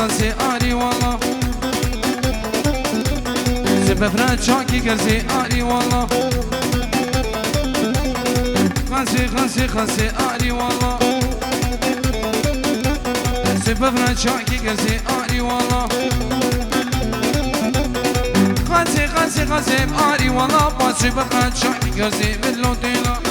خلصي آري والله زبفرات شاكي قرزي آري والله خلصي آري والله زبفرات شاكي قرزي آري والله خلصي آري والله باز زبفرات شاكي قرزي مدلو ديلا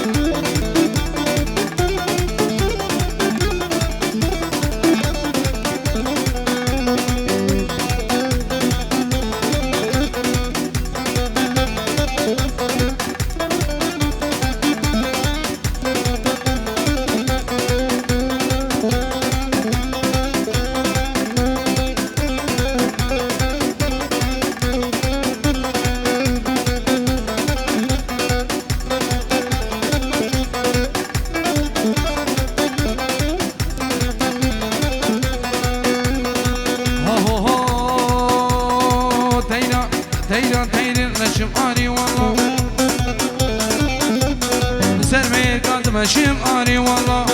ماشيم آري والله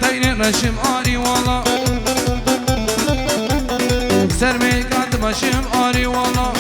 تاينا نشم آري والله سرمي قد ماشيم آري والله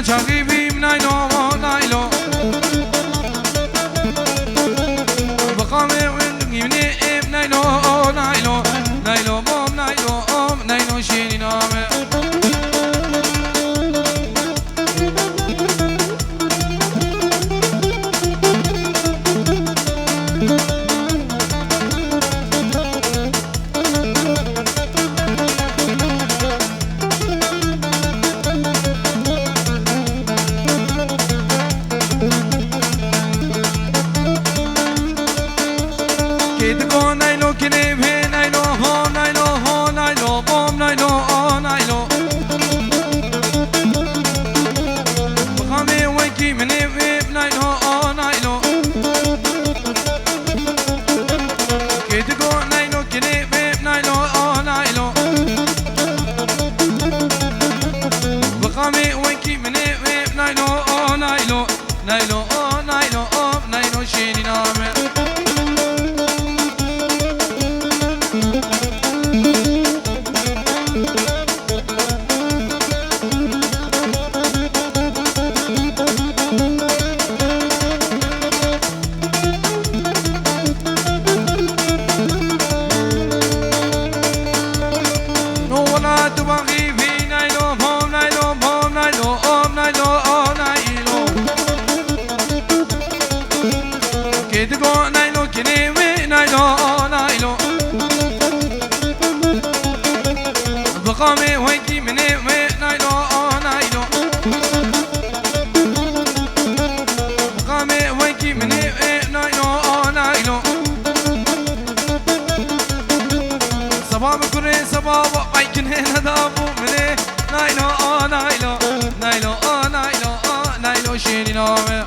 شاقي بيم نايلو نايلو بقامي وندقي مني ام نايلو نايلو نايلو بوم نايلو نايلو شيني نامي نايلو شيني نامي بقامي ويكي مني نايلو نايلو بقامي ويكي مني نايلو نايلو صباب كوري صباب بايكن هنا دابو مني نايلو نايلو نايلو نايلو نايلو شيني نامي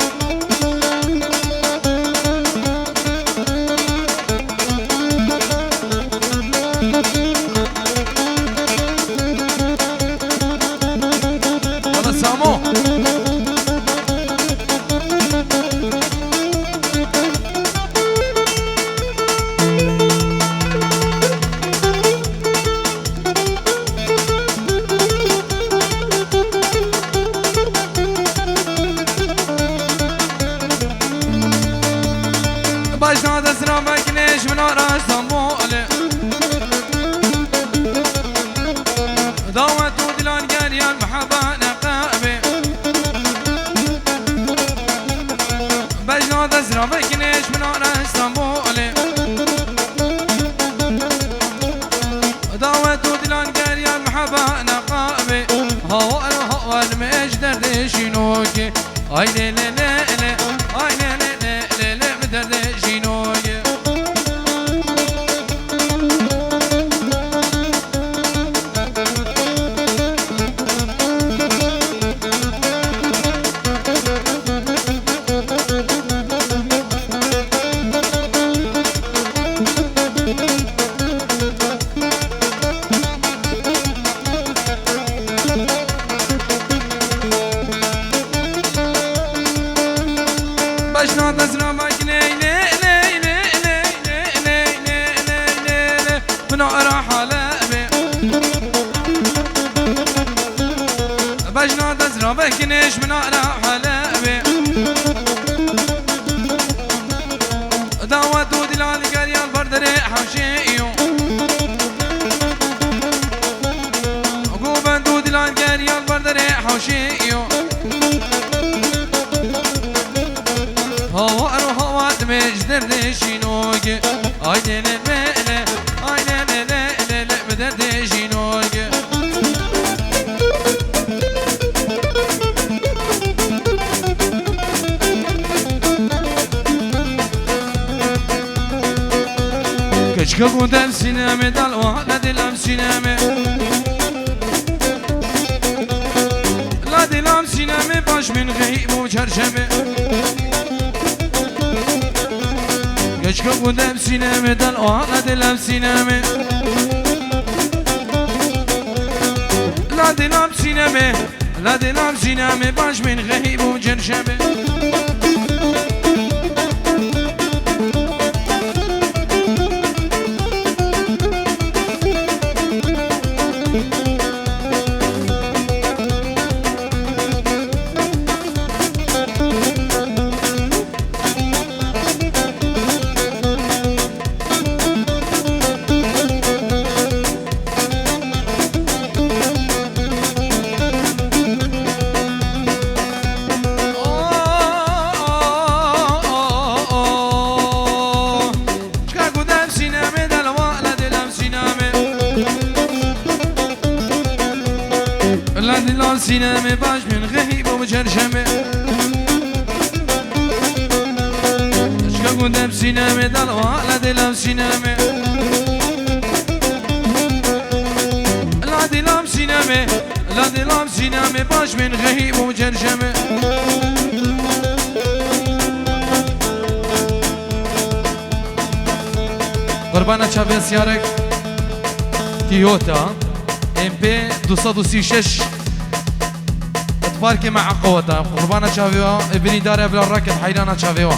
باشنا دسنا بکنش من آرستم بوله دعوت و دلان گریان محبا نقابه باشنا دسنا بکنش من آرستم بوله دعوت و دلان گریان محبا نقابه هوا المش دردشینوکه آی لی لی لی لی آی لی لی لی لی بدردشینوکه باشنا دسنا بکنی لی لی لی لی لی لی لی لی من آرا حلبه باشنا دسنا بکنش من آرا حلبه دعوت و دلال گریان بردر حوشیو گوبند و دلال گریان بردر حوشیو هوا دمج دردشینوگه آی لی لی لی آی لی لی لی لی بدردشینوگه کچکا گودم سینمه دل و حالا دلم سینمه لا دلم سینمه باش من غیب و چرشمه کچکا گودم سینمه دل و حالا دلم سینمه لا دلم سینمه لا دلم سینمه باش من غیب و چرشمه دلال سینمه باش من غیب و چرشمه اشکا گودم سینمه دل و حالا دلم سینمه لا دلم سینمه لا دلم سینمه باش من غیب و چرشمه قربانا چاوه سیارک تیوتا MP 236 اتباركي مع قوتها قربانة شافيوا ابني دار بلا الركض حيرانا شافيوا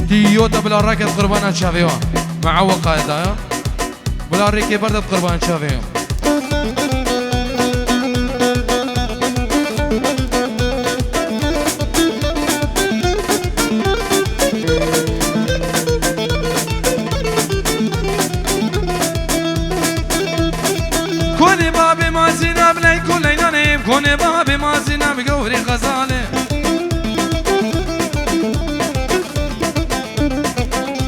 تيوتا بلا الركض قربانة شافيوا مع وقايتها بلا الركي بردت قربانة شافيوا كوني بابي ما زينب لي كلنا نيم كوني بابي ما زينب قوري غزالة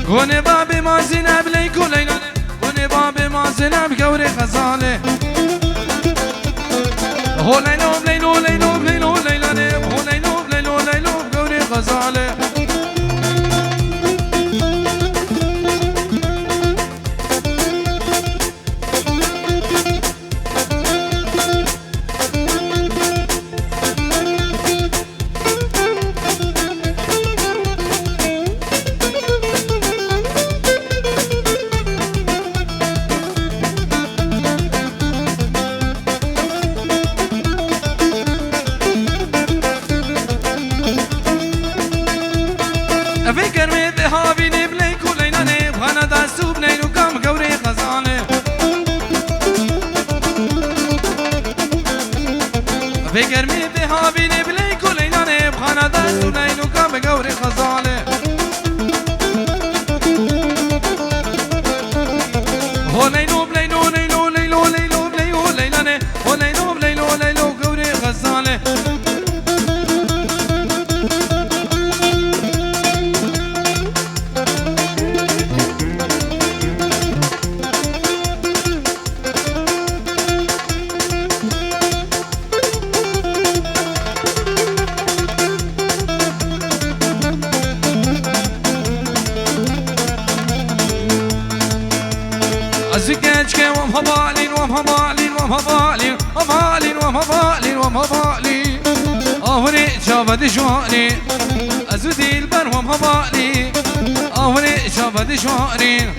كوني بابي ما زينب لي كلنا نيم كوني بابي ما زينب قوري غزالة هو ليلوب ليلو ليلوب ليلو ليلا نيم هو ليلوب ليلو ليلوب قوري غزالة فكر مذهبي نبلي كلنا نب خنا داسوب نيلو كم قوري غزالة فكر مذهبي نبلي كلنا نب خنا داسوب نيلو كم قوري غزالة الزكاج كي ومهبالين ومهبالين ومهبالين ومهبالين ومهبالين ومهبالين أهوني شافت شواري أزودي البر ومهبالي أهوني شافت شواري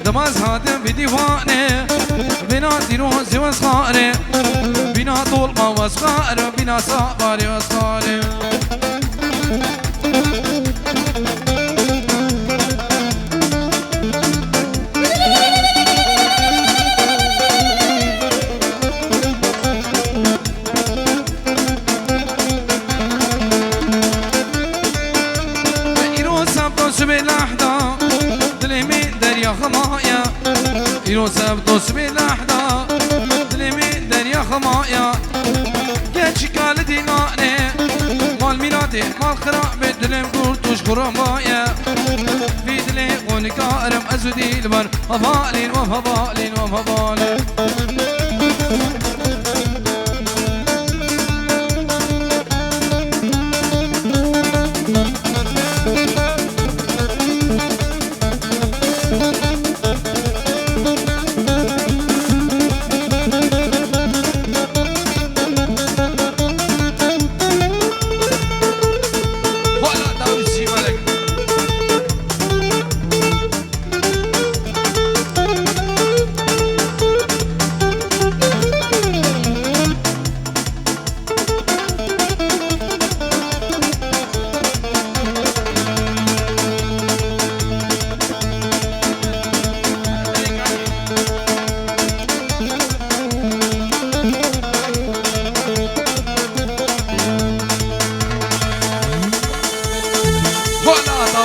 دماز هاتم بديواني بنا ديروز وصغاري بنا طول ما وصغار بنا صابري وصغاري يوسف دوس بالأحدا دلي من دريا خمايا جيت شكال ديناني مال ميلادي مال خراب دلي مقولتوش خرمايا في دلي قولي كارم أزودي البر هبالين وهبالين وهبالين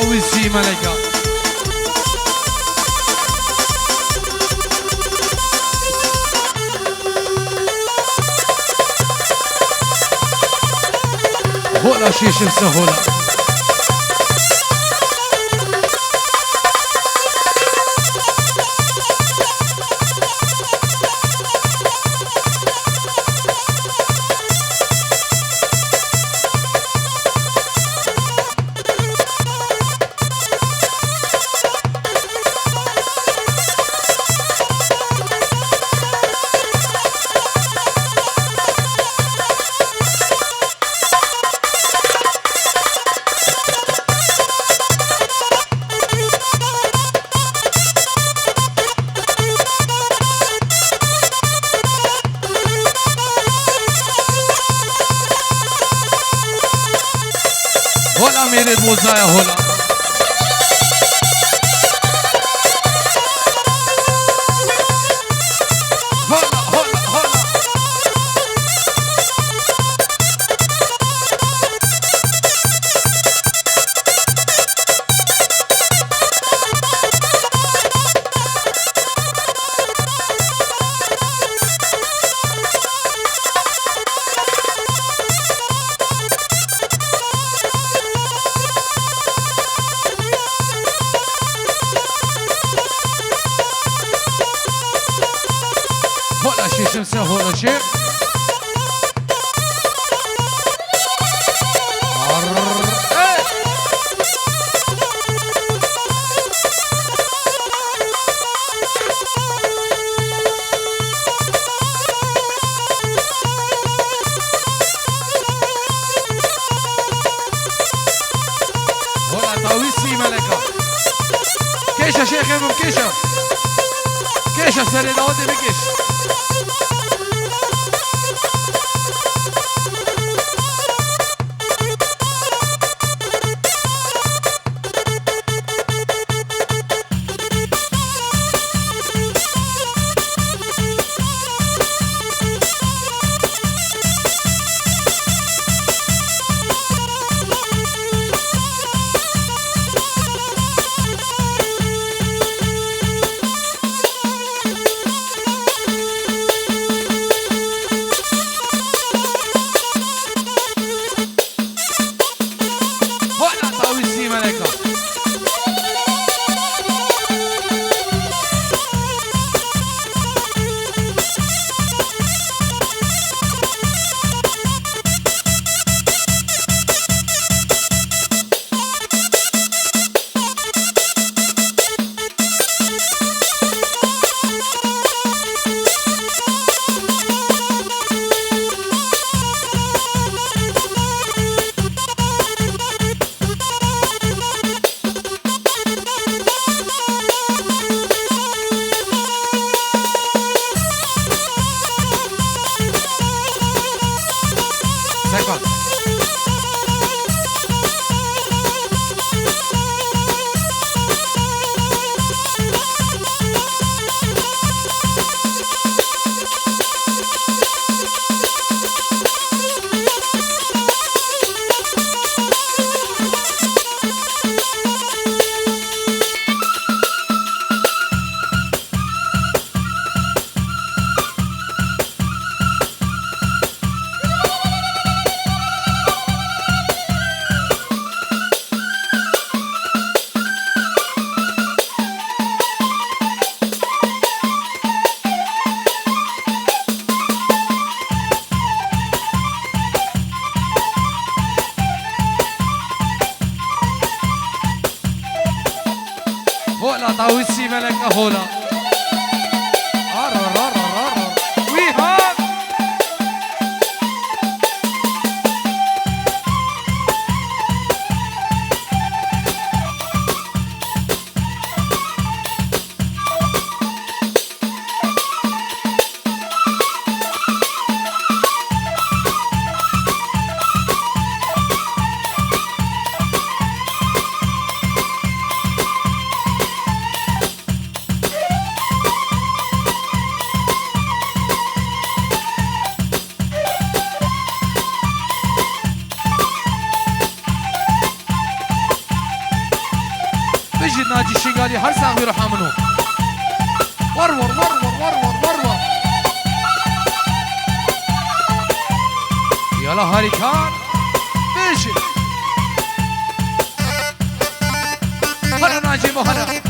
ويسي ملكة هولا شيش مسهولا هولا میرد موزایا هولا هولا هولا هولا هولا شي شمسة هولا شي هولا طاويسي ملكة كيشة شيخي ممكيشة كيشة سري داودي بكيش هولا طاويسي ملكة هولا ويها بيجي ناجي الشنقالي هر ساعة يروح منه ورور ورور ورور ورور يلا هاريكان بيجي هلا ناجي مهنا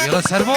يلا سربو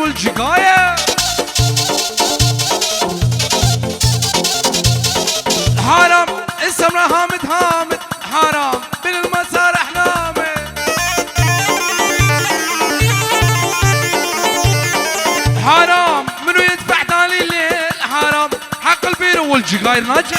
والجقاية حرام السمرة هامد هامد حرام بالمسارح نامد حرام منو يدفع تالي الليل حرام حق البير والجقاير ناجي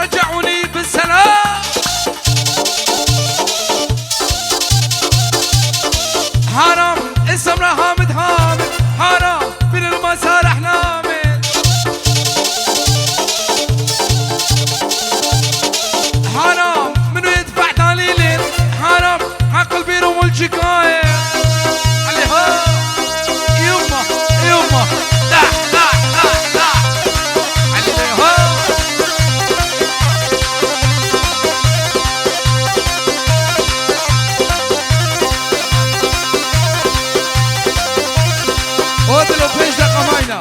رجعوني بالسلام حرام اسم حامد حامد حرام بين المسارح نامد حرام منو يدفع تاليلين حرام حق البير والشكاية عليها يما يما لا لا لا لا عليها ودلو فيش دقة ماينا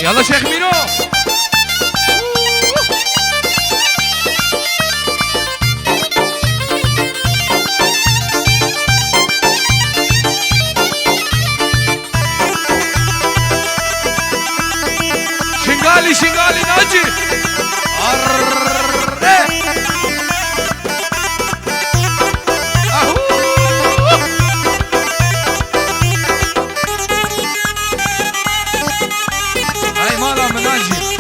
يلا شيخ مينو شنغالي شنغالي ناجي هاي مالا من ناجي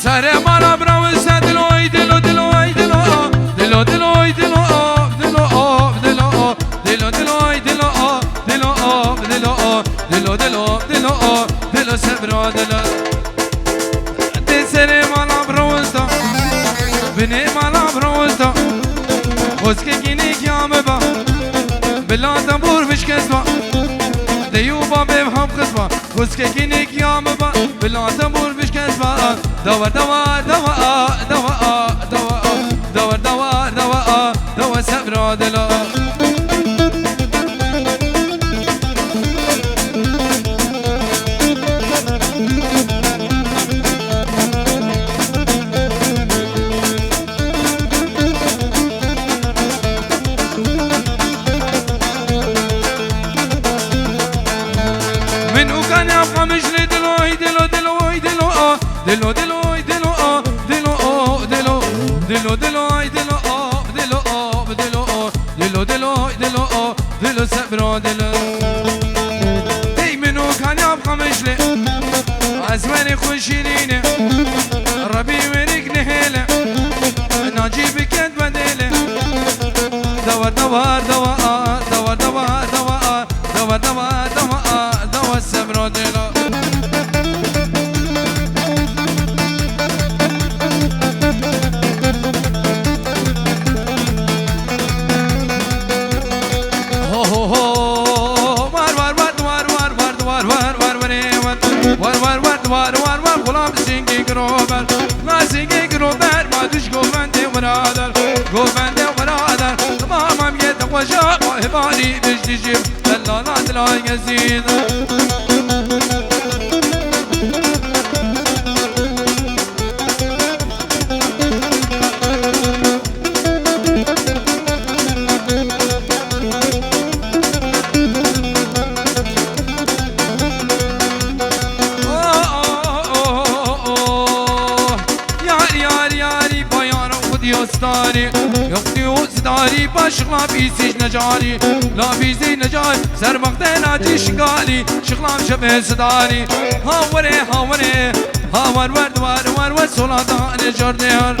ساري مالا براوسة دلوي دلو دلوي دلو دلو دلوي دلو دلو دلو دلو دلوي دلو دلو دلو دلو دلو دلو دلو سبرو دلو دي ساري مالا براوسة بني مالا براوسة خسكي كينيك يا مبا بلا تنبور فيش كسبة ديوبا بيبهم خسبة خسكي كينيك يا مبا بلا تنبور فيش كسبة دوا دوا دوا دوا دوا دوا دوا دوا دوا سبرا دلا من وكان يبقى مجلي دلوي دلو دلوي دلو دلو دلوي دلو دلو دلو دلو دلوي دلو دلو دلو دلو دلوي دلو دلو سبرو دلو دي منو كان يبقى مجلي أزماني خوشيريني ربي وريك نهيلة ناجي بكت بديلة دوا دوا دوا دوا دوا دوا دوا دوا دوا دوا سبرو دلو var غلام سینگی گروبر ما سینگی گروبر ما دوش گوبنده برادر گوبنده برادر تمامم یه دوجا قهبانی بجدیجیم دلالا دلای گزید ستاري يقضي ستاري بشغلة بيسيج نجاري لا بيزي نجار سر مقدنا دي شقالي شغلة شبه ستاري هاوري هاوري هاور ورد ور ور ور سولادا نجار ديار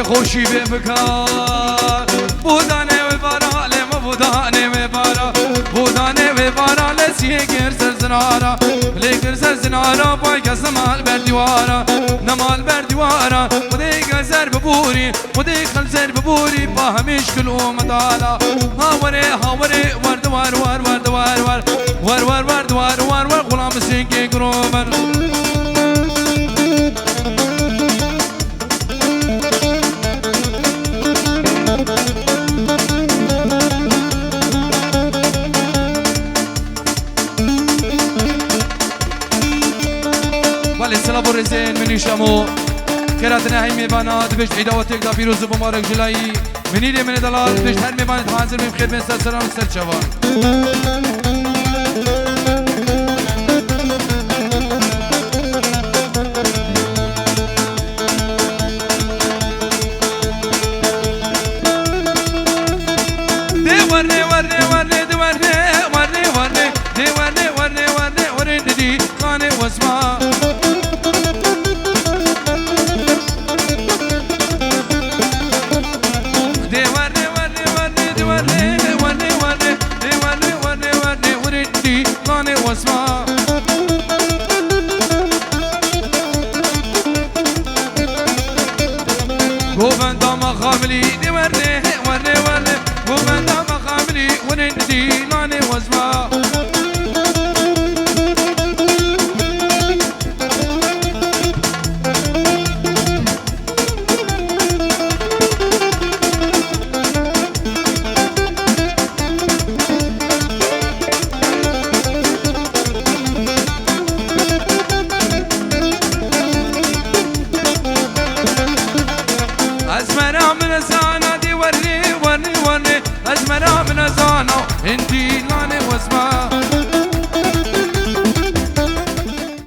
خوشی به بکار بودانه و بارا لم بودانه و بارا بودانه و بارا لسیه گر سرزنارا لیگر سرزنارا پای کس نمال بر دیوارا نمال بر دیوارا خودی گذر ببوري ودخل زين ببوري باهمش كل مدالا هاوري هاوري ورد وار وار ورد وار وار وار وار ورد وار وار وار غلام سينكي قرومر ولی سلام برزین منی شمو كراتنا هاي ميبانات بيش عيدا وتقدا بيروز بمبارك جلاي منيري من دلال بيش هر ميبانات حاضر من بخير من سر سلام سر شوان دي ورني ورني ورني دي ورني ورني ورني دي ورني ورني ورني ورني دي قاني واسمع واسمع قوفن دام خاملي دي ورني ورني ورني قوفن دام خاملي ورندي لاني واسمع أزمنا من زانا دي ورني ورني ورني أزمنا من زانا انتي لاني واسمع